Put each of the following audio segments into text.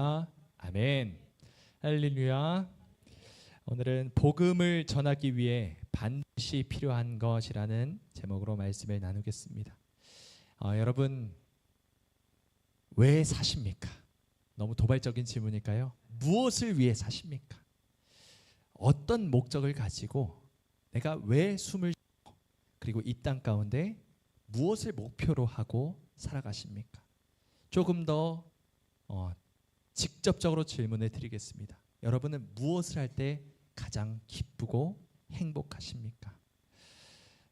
아멘. 할렐루야. 오늘은 복음을 전하기 위해 반드시 필요한 것이라는 제목으로 말씀을 나누겠습니다. 여러분 왜 사십니까? 너무 도발적인 질문일까요? 무엇을 위해 사십니까? 어떤 목적을 가지고 내가 왜 숨을 쉬고 그리고 이 땅 가운데 무엇을 목표로 하고 살아가십니까? 조금 더 직접적으로 질문을 드리겠습니다. 여러분은 무엇을 할 때 가장 기쁘고 행복하십니까?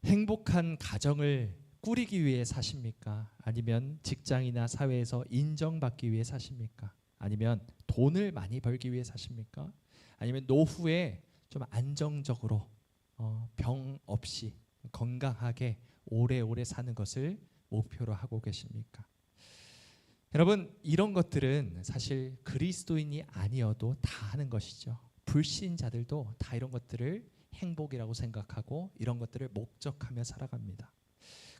행복한 가정을 꾸리기 위해 사십니까? 아니면 직장이나 사회에서 인정받기 위해 사십니까? 아니면 돈을 많이 벌기 위해 사십니까? 아니면 노후에 좀 안정적으로 병 없이 건강하게 오래오래 사는 것을 목표로 하고 계십니까? 여러분, 이런 것들은 사실 그리스도인이 아니어도 다 하는 것이죠. 불신자들도 다 이런 것들을 행복이라고 생각하고 이런 것들을 목적하며 살아갑니다.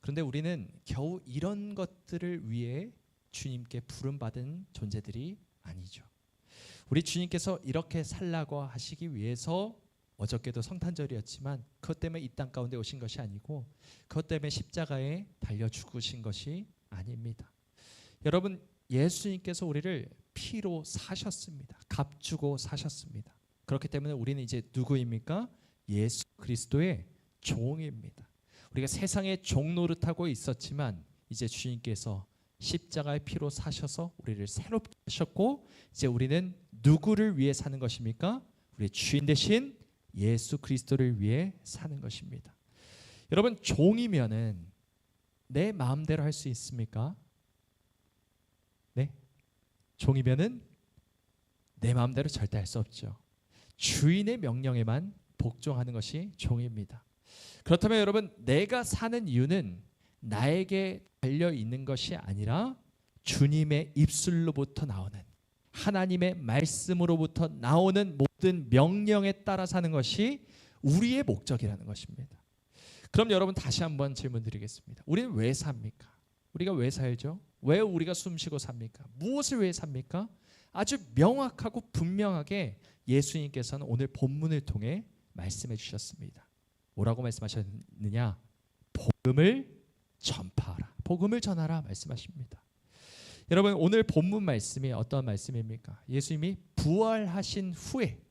그런데 우리는 겨우 이런 것들을 위해 주님께 부름받은 존재들이 아니죠. 우리 주님께서 이렇게 살라고 하시기 위해서 어저께도 성탄절이었지만 그것 때문에 이 땅 가운데 오신 것이 아니고 그것 때문에 십자가에 달려 죽으신 것이 아닙니다. 여러분, 예수님께서 우리를 피로 사셨습니다. 값 주고 사셨습니다. 그렇기 때문에 우리는 이제 누구입니까? 예수 그리스도의 종입니다. 우리가 세상의 종 노릇하고 있었지만 이제 주님께서 십자가의 피로 사셔서 우리를 새롭게 하셨고 이제 우리는 누구를 위해 사는 것입니까? 우리 주인 되신 예수 그리스도를 위해 사는 것입니다. 여러분, 종이면은 내 마음대로 할 수 있습니까? 네? 종이면은 내 마음대로 절대 할 수 없죠. 주인의 명령에만 복종하는 것이 종입니다. 그렇다면 여러분, 내가 사는 이유는 나에게 달려 있는 것이 아니라 주님의 입술로부터 나오는 하나님의 말씀으로부터 나오는 모든 명령에 따라 사는 것이 우리의 목적이라는 것입니다. 그럼 여러분, 다시 한번 질문 드리겠습니다. 우리는 왜 삽니까? 우리가 왜 살죠? 왜 우리가 숨쉬고 삽니까? 무엇을 위해 삽니까? 아주 명확하고 분명하게 예수님께서는 오늘 본문을 통해 말씀해 주셨습니다. 뭐라고 말씀하셨느냐? 복음을 전파하라. 복음을 전하라 말씀하십니다. 여러분, 오늘 본문 말씀이 어떤 말씀입니까? 예수님이 부활하신 후에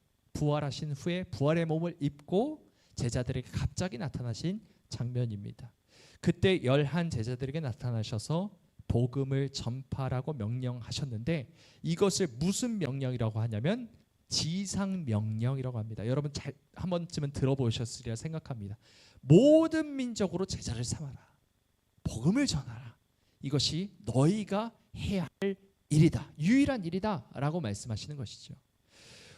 부활의 몸을 입고 제자들에게 갑자기 나타나신 장면입니다. 그때 11 제자들에게 나타나셔서 복음을 전파라고 명령하셨는데 이것을 무슨 명령이라고 하냐면 지상명령이라고 합니다. 여러분 잘 한 번쯤은 들어보셨으리라 생각합니다. 모든 민족으로 제자를 삼아라. 복음을 전하라. 이것이 너희가 해야 할 일이다. 유일한 일이다 라고 말씀하시는 것이죠.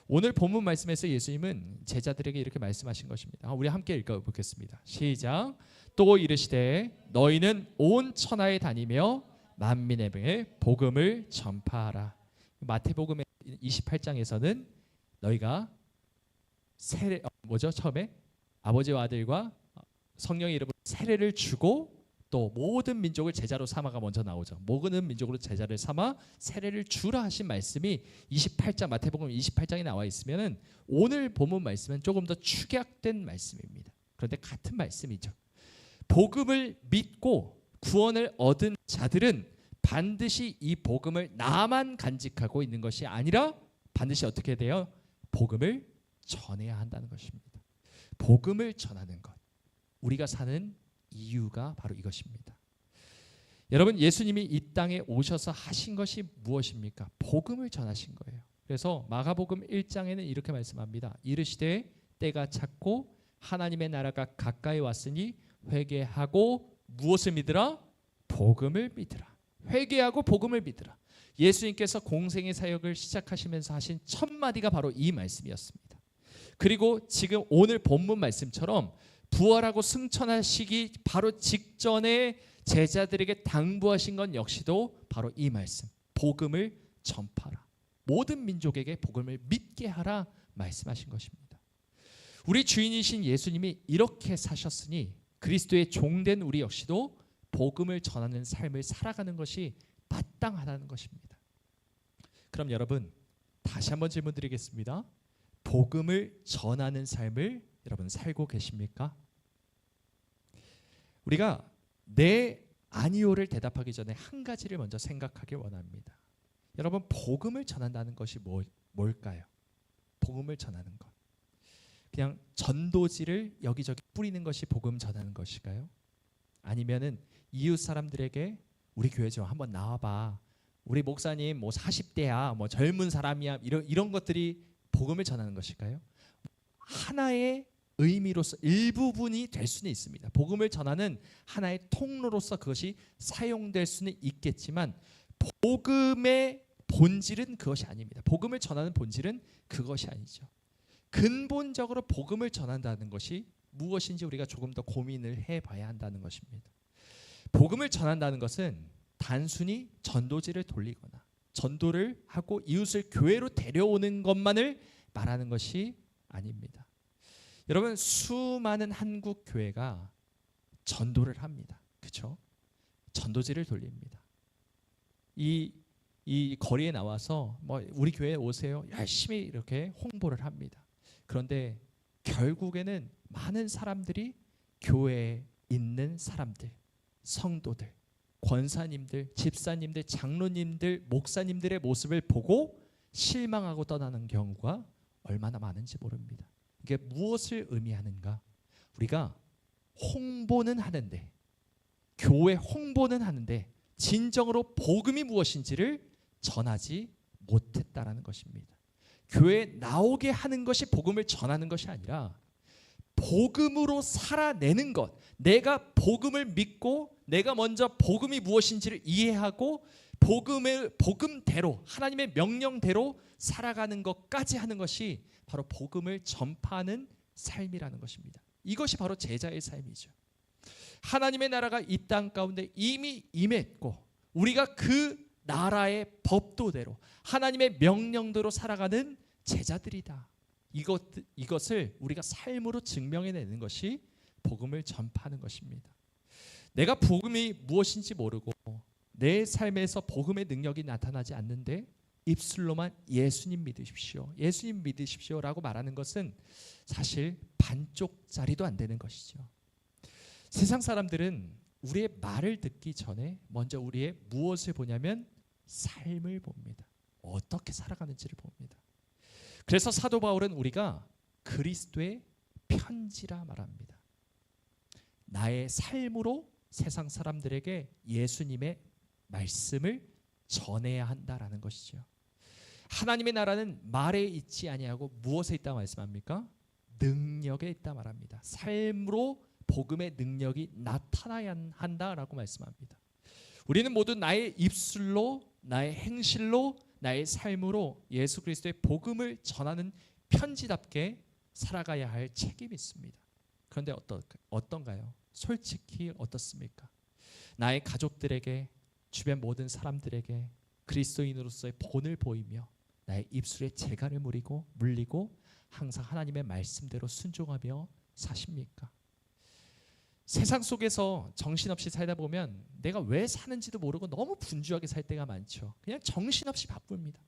오늘 본문 말씀에서 예수님은 제자들에게 이렇게 말씀하신 것입니다. 우리 함께 읽어보겠습니다. 시작. 또 이르시되 너희는 온 천하에 다니며 만민에게 복음을 전파하라. 마태복음 28장에서는 너희가 처음에 아버지와 아들과 성령의 이름으로 세례를 주고 또 모든 민족을 제자로 삼아가 먼저 나오죠. 모든 민족으로 제자를 삼아 세례를 주라 하신 말씀이 28장 마태복음 28장에 나와 있으면은 오늘 본문 말씀은 조금 더 축약된 말씀입니다. 그런데 같은 말씀이죠. 복음을 믿고 구원을 얻은 자들은 반드시 이 복음을 나만 간직하고 있는 것이 아니라 반드시 어떻게 돼요? 복음을 전해야 한다는 것입니다. 복음을 전하는 것. 우리가 사는 이유가 바로 이것입니다. 여러분, 예수님이 이 땅에 오셔서 하신 것이 무엇입니까? 복음을 전하신 거예요. 그래서 마가복음 1장에는 이렇게 말씀합니다. 이르시되 때가 찼고 하나님의 나라가 가까이 왔으니 회개하고 무엇을 믿으라? 복음을 믿으라. 회개하고 복음을 믿으라. 예수님께서 공생의 사역을 시작하시면서 하신 첫 마디가 바로 이 말씀이었습니다. 그리고 지금 오늘 본문 말씀처럼 부활하고 승천하시기 바로 직전에 제자들에게 당부하신 건 역시도 바로 이 말씀. 복음을 전파하라. 모든 민족에게 복음을 믿게 하라 말씀하신 것입니다. 우리 주인이신 예수님이 이렇게 사셨으니 그리스도의 종된 우리 역시도 복음을 전하는 삶을 살아가는 것이 마땅하다는 것입니다. 그럼 여러분 다시 한번 질문 드리겠습니다. 복음을 전하는 삶을 여러분 살고 계십니까? 우리가 네 아니오를 대답하기 전에 한 가지를 먼저 생각하길 원합니다. 여러분 복음을 전한다는 것이 뭘까요? 복음을 전하는 것. 그냥 전도지를 여기저기 뿌리는 것이 복음 전하는 것일까요? 아니면은 이웃 사람들에게 우리 교회 좀 한번 나와봐. 우리 목사님 뭐 40대야, 뭐 젊은 사람이야, 이런 것들이 복음을 전하는 것일까요? 하나의 의미로서 일부분이 될 수는 있습니다. 복음을 전하는 하나의 통로로서 그것이 사용될 수는 있겠지만 복음의 본질은 그것이 아닙니다. 복음을 전하는 본질은 그것이 아니죠. 근본적으로 복음을 전한다는 것이 무엇인지 우리가 조금 더 고민을 해봐야 한다는 것입니다. 복음을 전한다는 것은 단순히 전도지를 돌리거나 전도를 하고 이웃을 교회로 데려오는 것만을 말하는 것이 아닙니다. 여러분 수많은 한국 교회가 전도를 합니다. 그렇죠? 전도지를 돌립니다. 이 거리에 나와서 뭐 우리 교회에 오세요. 열심히 이렇게 홍보를 합니다. 그런데 결국에는 많은 사람들이 교회에 있는 사람들, 성도들, 권사님들, 집사님들, 장로님들, 목사님들의 모습을 보고 실망하고 떠나는 경우가 얼마나 많은지 모릅니다. 이게 무엇을 의미하는가? 우리가 홍보는 하는데, 교회 홍보는 하는데 진정으로 복음이 무엇인지를 전하지 못했다라는 것입니다. 교회에 나오게 하는 것이 복음을 전하는 것이 아니라 복음으로 살아내는 것, 내가 복음을 믿고 내가 먼저 복음이 무엇인지를 이해하고 복음대로 하나님의 명령대로 살아가는 것까지 하는 것이 바로 복음을 전파하는 삶이라는 것입니다. 이것이 바로 제자의 삶이죠. 하나님의 나라가 이 땅 가운데 이미 임했고 우리가 그 나라의 법도대로 하나님의 명령대로 살아가는 제자들이다. 이것을 우리가 삶으로 증명해내는 것이 복음을 전파하는 것입니다. 내가 복음이 무엇인지 모르고 내 삶에서 복음의 능력이 나타나지 않는데 입술로만 예수님 믿으십시오, 예수님 믿으십시오라고 말하는 것은 사실 반쪽짜리도 안 되는 것이죠. 세상 사람들은 우리의 말을 듣기 전에 먼저 우리의 무엇을 보냐면 삶을 봅니다. 어떻게 살아가는지를 봅니다. 그래서 사도 바울은 우리가 그리스도의 편지라 말합니다. 나의 삶으로 세상 사람들에게 예수님의 말씀을 전해야 한다라는 것이죠. 하나님의 나라는 말에 있지 아니하고 무엇에 있다 말씀합니까? 능력에 있다 말합니다. 삶으로 복음의 능력이 나타나야 한다라고 말씀합니다. 우리는 모두 나의 입술로, 나의 행실로, 나의 삶으로 예수 그리스도의 복음을 전하는 편지답게 살아가야 할 책임이 있습니다. 그런데 어떤가요? 솔직히 어떻습니까? 나의 가족들에게, 주변 모든 사람들에게 그리스도인으로서의 본을 보이며 나의 입술에 재갈을 물리고 항상 하나님의 말씀대로 순종하며 사십니까? 세상 속에서 정신없이 살다 보면 내가 왜 사는지도 모르고 너무 분주하게 살 때가 많죠. 그냥 정신없이 바쁩니다.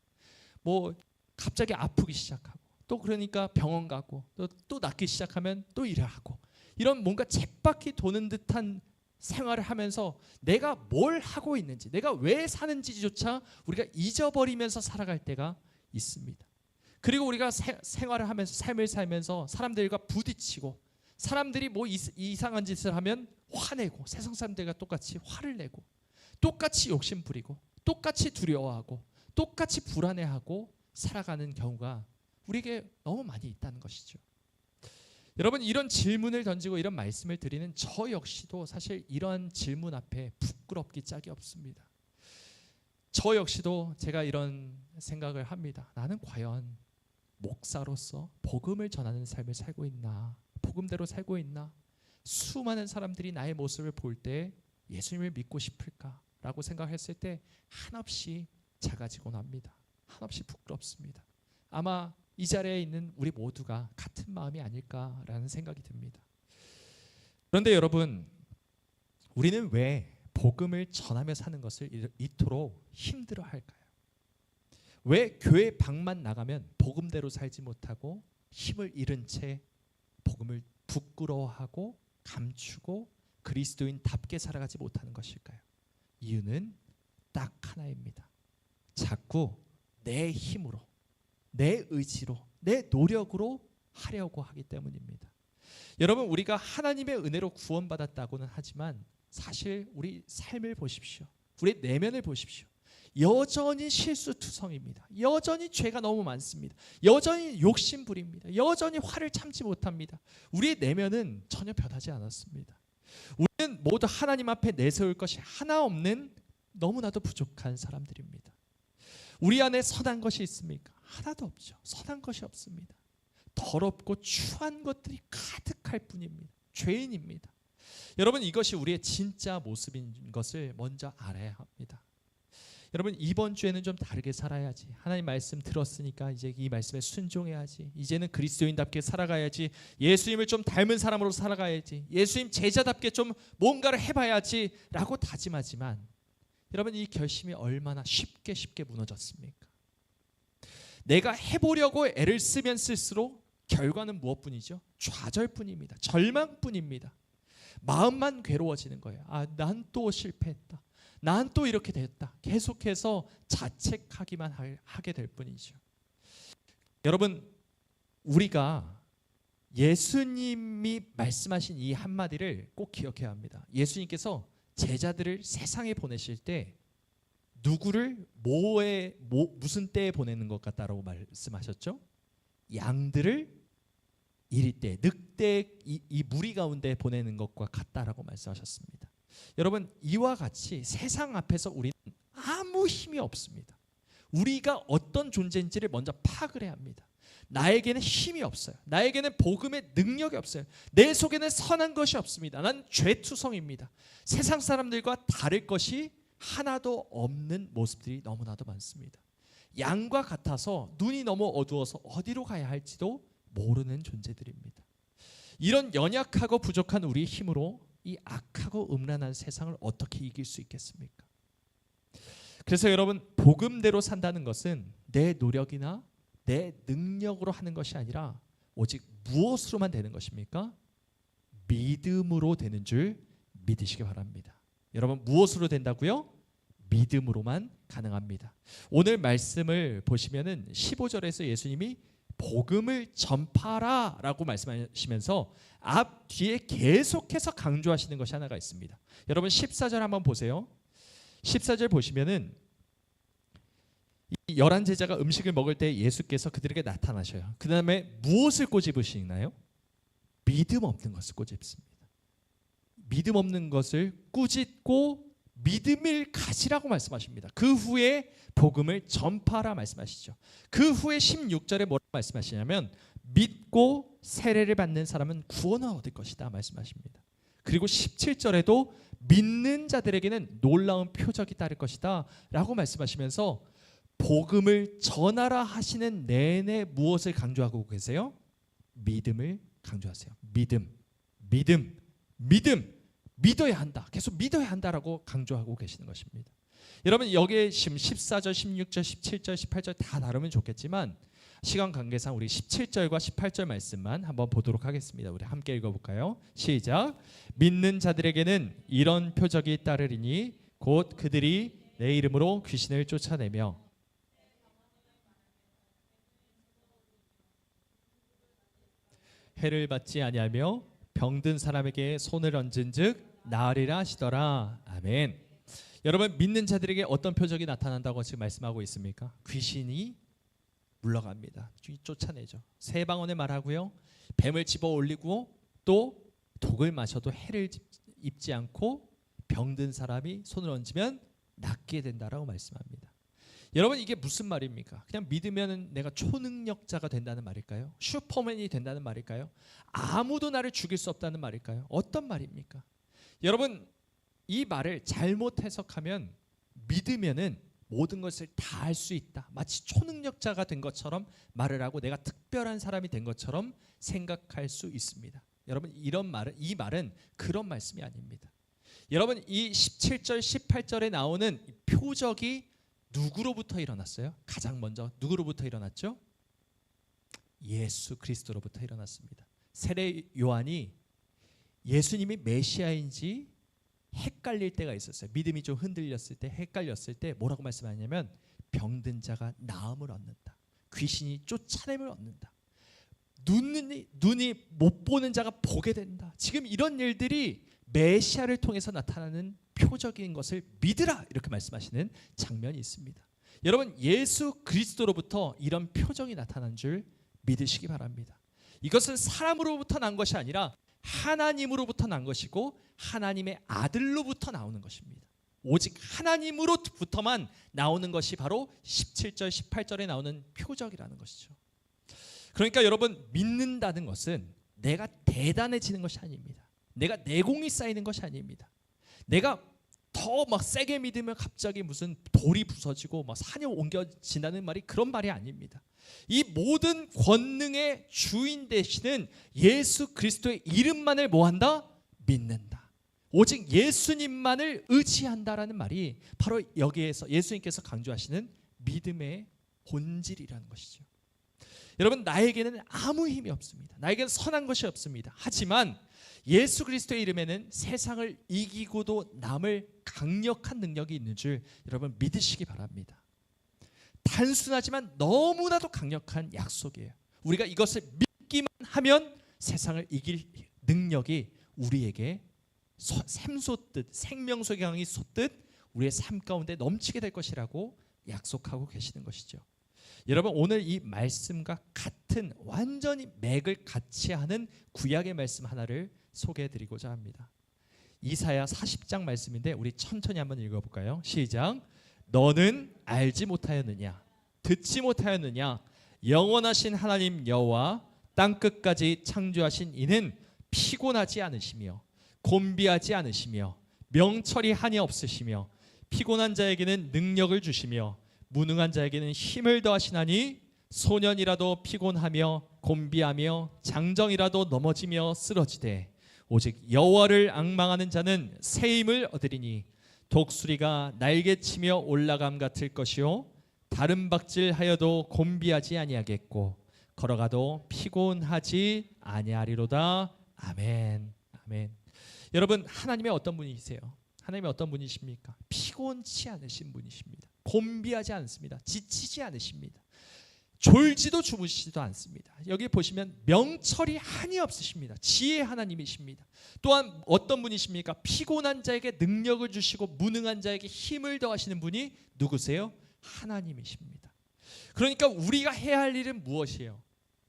뭐 갑자기 아프기 시작하고 또 그러니까 병원 가고 또 낫기 시작하면 또 일을 하고 이런 뭔가 쳇바퀴 도는 듯한 생활을 하면서 내가 뭘 하고 있는지, 내가 왜 사는지조차 우리가 잊어버리면서 살아갈 때가 있습니다. 그리고 우리가 생활을 하면서 삶을 살면서 사람들과 부딪히고 사람들이 뭐 이상한 짓을 하면 화내고 세상 사람들과 똑같이 화를 내고 똑같이 욕심 부리고 똑같이 두려워하고 똑같이 불안해하고 살아가는 경우가 우리에게 너무 많이 있다는 것이죠. 여러분 이런 질문을 던지고 이런 말씀을 드리는 저 역시도 사실 이런 질문 앞에 부끄럽기 짝이 없습니다. 저 역시도 제가 이런 생각을 합니다. 나는 과연 목사로서 복음을 전하는 삶을 살고 있나? 복음대로 살고 있나? 수많은 사람들이 나의 모습을 볼 때 예수님을 믿고 싶을까라고 생각했을 때 한없이 작아지곤 합니다. 한없이 부끄럽습니다. 아마 이 자리에 있는 우리 모두가 같은 마음이 아닐까라는 생각이 듭니다. 그런데 여러분, 우리는 왜 복음을 전하며 사는 것을 이토록 힘들어 할까요? 왜 교회 밖만 나가면 복음대로 살지 못하고 힘을 잃은 채 복음을 부끄러워하고 감추고 그리스도인답게 살아가지 못하는 것일까요? 이유는 딱 하나입니다. 자꾸 내 힘으로, 내 의지로, 내 노력으로 하려고 하기 때문입니다. 여러분, 우리가 하나님의 은혜로 구원받았다고는 하지만 사실 우리 삶을 보십시오. 우리 내면을 보십시오. 여전히 실수투성입니다. 여전히 죄가 너무 많습니다. 여전히 욕심부립니다. 여전히 화를 참지 못합니다. 우리의 내면은 전혀 변하지 않았습니다. 우리는 모두 하나님 앞에 내세울 것이 하나 없는 너무나도 부족한 사람들입니다. 우리 안에 선한 것이 있습니까? 하나도 없죠. 선한 것이 없습니다. 더럽고 추한 것들이 가득할 뿐입니다. 죄인입니다. 여러분, 이것이 우리의 진짜 모습인 것을 먼저 알아야 합니다. 여러분, 이번 주에는 좀 다르게 살아야지. 하나님 말씀 들었으니까 이제 이 말씀에 순종해야지. 이제는 그리스도인답게 살아가야지. 예수님을 좀 닮은 사람으로 살아가야지. 예수님 제자답게 좀 뭔가를 해봐야지 라고 다짐하지만 여러분, 이 결심이 얼마나 쉽게 무너졌습니까? 내가 해보려고 애를 쓰면 쓸수록 결과는 무엇뿐이죠? 좌절뿐입니다. 절망뿐입니다. 마음만 괴로워지는 거예요. 난 또 실패했다. 난 또 이렇게 됐다. 계속해서 자책하기만 하게 될 뿐이죠. 여러분, 우리가 예수님이 말씀하신 이 한마디를 꼭 기억해야 합니다. 예수님께서 제자들을 세상에 보내실 때 누구를 무슨 때에 보내는 것 같다라고 말씀하셨죠? 양들을 이리때 늑대 이 무리 가운데 보내는 것과 같다라고 말씀하셨습니다. 여러분, 이와 같이 세상 앞에서 우리는 아무 힘이 없습니다. 우리가 어떤 존재인지를 먼저 파악을 해야 합니다. 나에게는 힘이 없어요. 나에게는 복음의 능력이 없어요. 내 속에는 선한 것이 없습니다. 난 죄투성입니다. 세상 사람들과 다를 것이 하나도 없는 모습들이 너무나도 많습니다. 양과 같아서 눈이 너무 어두워서 어디로 가야 할지도 모르는 존재들입니다. 이런 연약하고 부족한 우리의 힘으로 이 악하고 음란한 세상을 어떻게 이길 수 있겠습니까? 그래서 여러분, 복음대로 산다는 것은 내 노력이나 내 능력으로 하는 것이 아니라 오직 무엇으로만 되는 것입니까? 믿음으로 되는 줄 믿으시기 바랍니다. 여러분, 무엇으로 된다고요? 믿음으로만 가능합니다. 오늘 말씀을 보시면은 15절에서 예수님이 복음을 전파라라고 말씀하시면서 앞 뒤에 계속해서 강조하시는 것이 하나가 있습니다. 여러분, 14절 한번 보세요. 14절 보시면은 11 제자가 음식을 먹을 때 예수께서 그들에게 나타나셔요. 그 다음에 무엇을 꼬집으시나요? 믿음 없는 것을 꼬집습니다. 믿음 없는 것을 꾸짖고 믿음을 가지라고 말씀하십니다. 그 후에 복음을 전파라 말씀하시죠. 그 후에 16절에 뭐라고 말씀하시냐면 믿고 세례를 받는 사람은 구원을 얻을 것이다 말씀하십니다. 그리고 17절에도 믿는 자들에게는 놀라운 표적이 따를 것이다 라고 말씀하시면서 복음을 전하라 하시는 내내 무엇을 강조하고 계세요? 믿음을 강조하세요. 믿음. 믿어야 한다. 계속 믿어야 한다라고 강조하고 계시는 것입니다. 여러분, 여기에 지금 14절, 16절, 17절, 18절 다 다루면 좋겠지만 시간 관계상 우리 17절과 18절 말씀만 한번 보도록 하겠습니다. 우리 함께 읽어볼까요? 시작. 믿는 자들에게는 이런 표적이 따르리니 곧 그들이 내 이름으로 귀신을 쫓아내며 해를 받지 아니하며 병든 사람에게 손을 얹은즉 나으리라 하시더라. 아멘. 여러분, 믿는 자들에게 어떤 표적이 나타난다고 지금 말씀하고 있습니까? 귀신이 물러갑니다. 쫓아내죠. 새 방언을 말하고요. 뱀을 집어 올리고 또 독을 마셔도 해를 입지 않고 병든 사람이 손을 얹으면 낫게 된다라고 말씀합니다. 여러분, 이게 무슨 말입니까? 그냥 믿으면 내가 초능력자가 된다는 말일까요? 슈퍼맨이 된다는 말일까요? 아무도 나를 죽일 수 없다는 말일까요? 어떤 말입니까? 여러분, 이 말을 잘못 해석하면 믿으면은 모든 것을 다 할 수 있다. 마치 초능력자가 된 것처럼 말을 하고 내가 특별한 사람이 된 것처럼 생각할 수 있습니다. 여러분, 이 말은 그런 말씀이 아닙니다. 여러분, 이 17절, 18절에 나오는 표적이 누구로부터 일어났어요? 가장 먼저 누구로부터 일어났죠? 예수 그리스도로부터 일어났습니다. 세례 요한이 예수님이 메시아인지 헷갈릴 때가 있었어요. 믿음이 좀 흔들렸을 때, 헷갈렸을 때 뭐라고 말씀하냐면 병든 자가 나음을 얻는다. 귀신이 쫓아냄을 얻는다. 눈이 못 보는 자가 보게 된다. 지금 이런 일들이 메시아를 통해서 나타나는 표적인 것을 믿으라, 이렇게 말씀하시는 장면이 있습니다. 여러분, 예수 그리스도로부터 이런 표적이 나타난 줄 믿으시기 바랍니다. 이것은 사람으로부터 난 것이 아니라 하나님으로부터 난 것이고 하나님의 아들로부터 나오는 것입니다. 오직 하나님으로부터만 나오는 것이 바로 17절 18절에 나오는 표적이라는 것이죠. 그러니까 여러분, 믿는다는 것은 내가 대단해지는 것이 아닙니다. 내가 내공이 쌓이는 것이 아닙니다. 내가 더 막 세게 믿으면 갑자기 무슨 돌이 부서지고 막 산이 옮겨진다는 말이 그런 말이 아닙니다. 이 모든 권능의 주인 되시는 예수 그리스도의 이름만을 뭐한다? 믿는다. 오직 예수님만을 의지한다라는 말이 바로 여기에서 예수님께서 강조하시는 믿음의 본질이라는 것이죠. 여러분, 나에게는 아무 힘이 없습니다. 나에게는 선한 것이 없습니다. 하지만 예수 그리스도의 이름에는 세상을 이기고도 남을 강력한 능력이 있는 줄 여러분 믿으시기 바랍니다. 단순하지만 너무나도 강력한 약속이에요. 우리가 이것을 믿기만 하면 세상을 이길 능력이 우리에게 샘솟듯, 생명수의 강이 솟듯 우리의 삶 가운데 넘치게 될 것이라고 약속하고 계시는 것이죠. 여러분, 오늘 이 말씀과 같은 완전히 맥을 같이 하는 구약의 말씀 하나를 소개해드리고자 합니다. 이사야 40장 말씀인데 우리 천천히 한번 읽어볼까요? 시작. 너는 알지 못하였느냐? 듣지 못하였느냐? 영원하신 하나님 여호와 땅끝까지 창조하신 이는 피곤하지 않으시며 곤비하지 않으시며 명철이 한이 없으시며 피곤한 자에게는 능력을 주시며 무능한 자에게는 힘을 더하시나니 소년이라도 피곤하며 곤비하며 장정이라도 넘어지며 쓰러지되 오직 여호와를 앙망하는 자는 새 힘을 얻으리니 독수리가 날개치며 올라감 같을 것이요 다른 박질하여도 곤비하지 아니하겠고 걸어가도 피곤하지 아니하리로다. 아멘. 아멘. 여러분, 하나님의 어떤 분이세요? 하나님의 어떤 분이십니까? 피곤치 않으신 분이십니다. 곤비하지 않습니다. 지치지 않으십니다. 졸지도 주무시지도 않습니다. 여기 보시면 명철이 한이 없으십니다. 지혜의 하나님이십니다. 또한 어떤 분이십니까? 피곤한 자에게 능력을 주시고 무능한 자에게 힘을 더하시는 분이 누구세요? 하나님이십니다. 그러니까 우리가 해야 할 일은 무엇이에요?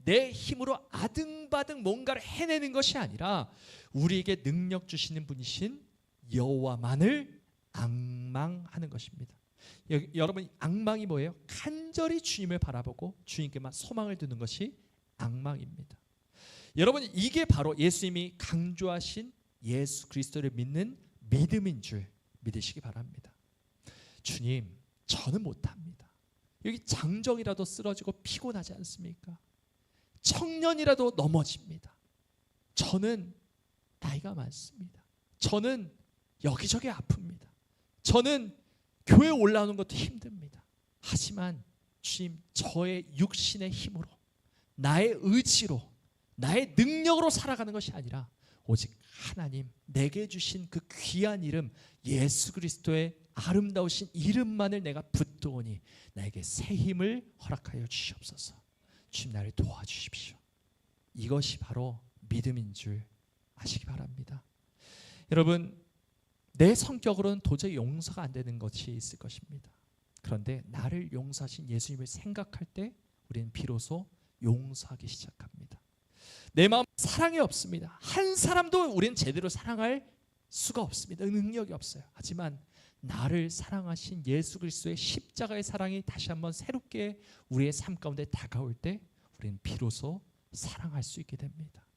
내 힘으로 아등바등 뭔가를 해내는 것이 아니라 우리에게 능력 주시는 분이신 여호와만을 앙망하는 것입니다. 여러분, 앙망이 뭐예요? 간절히 주님을 바라보고 주님께만 소망을 두는 것이 앙망입니다. 여러분, 이게 바로 예수님이 강조하신 예수 그리스도를 믿는 믿음인 줄 믿으시기 바랍니다. 주님, 저는 못합니다. 여기 장정이라도 쓰러지고 피곤하지 않습니까? 청년이라도 넘어집니다. 저는 나이가 많습니다. 저는 여기저기 아픕니다. 저는 교회 올라오는 것도 힘듭니다. 하지만 주님, 저의 육신의 힘으로 나의 의지로 나의 능력으로 살아가는 것이 아니라 오직 하나님 내게 주신 그 귀한 이름 예수 그리스도의 아름다우신 이름만을 내가 붙들오니 나에게 새 힘을 허락하여 주시옵소서. 주님, 나를 도와주십시오. 이것이 바로 믿음인 줄 아시기 바랍니다. 여러분, 내 성격으로는 도저히 용서가 안 되는 것이 있을 것입니다. 그런데 나를 용서하신 예수님을 생각할 때 우리는 비로소 용서하기 시작합니다. 내 마음 사랑이 없습니다. 한 사람도 우리는 제대로 사랑할 수가 없습니다. 능력이 없어요. 하지만 나를 사랑하신 예수 그리스도의 십자가의 사랑이 다시 한번 새롭게 우리의 삶 가운데 다가올 때 우리는 비로소 사랑할 수 있게 됩니다.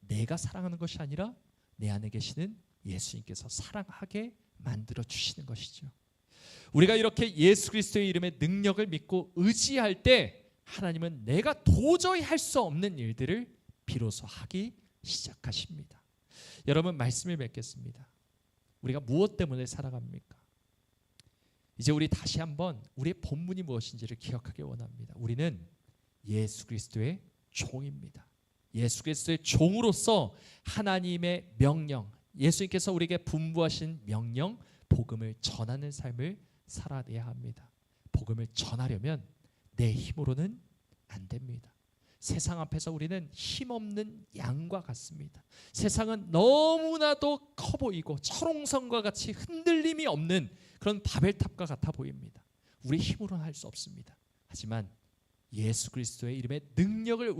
내가 사랑하는 것이 아니라 내 안에 계시는 예수님께서 사랑하게 만들어 주시는 것이죠. 우리가 이렇게 예수 그리스도의 이름의 능력을 믿고 의지할 때 하나님은 내가 도저히 할 수 없는 일들을 비로소 하기 시작하십니다. 여러분, 말씀을 맺겠습니다. 우리가 무엇 때문에 살아갑니까? 이제 우리 다시 한번 우리의 본분이 무엇인지를 기억하기 원합니다. 우리는 예수 그리스도의 종입니다. 예수 그리스도의 종으로서 하나님의 명령, 예수님께서 우리에게 분부하신 명령, 복음을 전하는 삶을 살아내야 합니다. 복음을 전하려면 내 힘으로는 안 됩니다. 세상 앞에서 우리는 힘없는 양과 같습니다. 세상은 너무나도 커 보이고 철옹성과 같이 흔들림이 없는 그런 바벨탑과 같아 보입니다. 우리 힘으로는 할 수 없습니다. 하지만 예수 그리스도의 이름의 능력을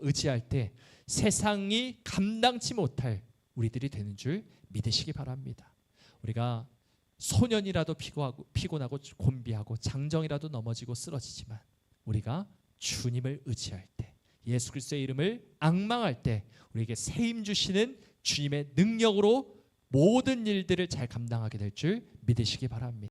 의지할 때 세상이 감당치 못할 우리들이 되는 줄 믿으시기 바랍니다. 우리가 소년이라도 피곤하고 곤비하고 장정이라도 넘어지고 쓰러지지만 우리가 주님을 의지할 때, 예수 그리스도의 이름을 앙망할 때 우리에게 새 힘 주시는 주님의 능력으로 모든 일들을 잘 감당하게 될 줄 믿으시기 바랍니다.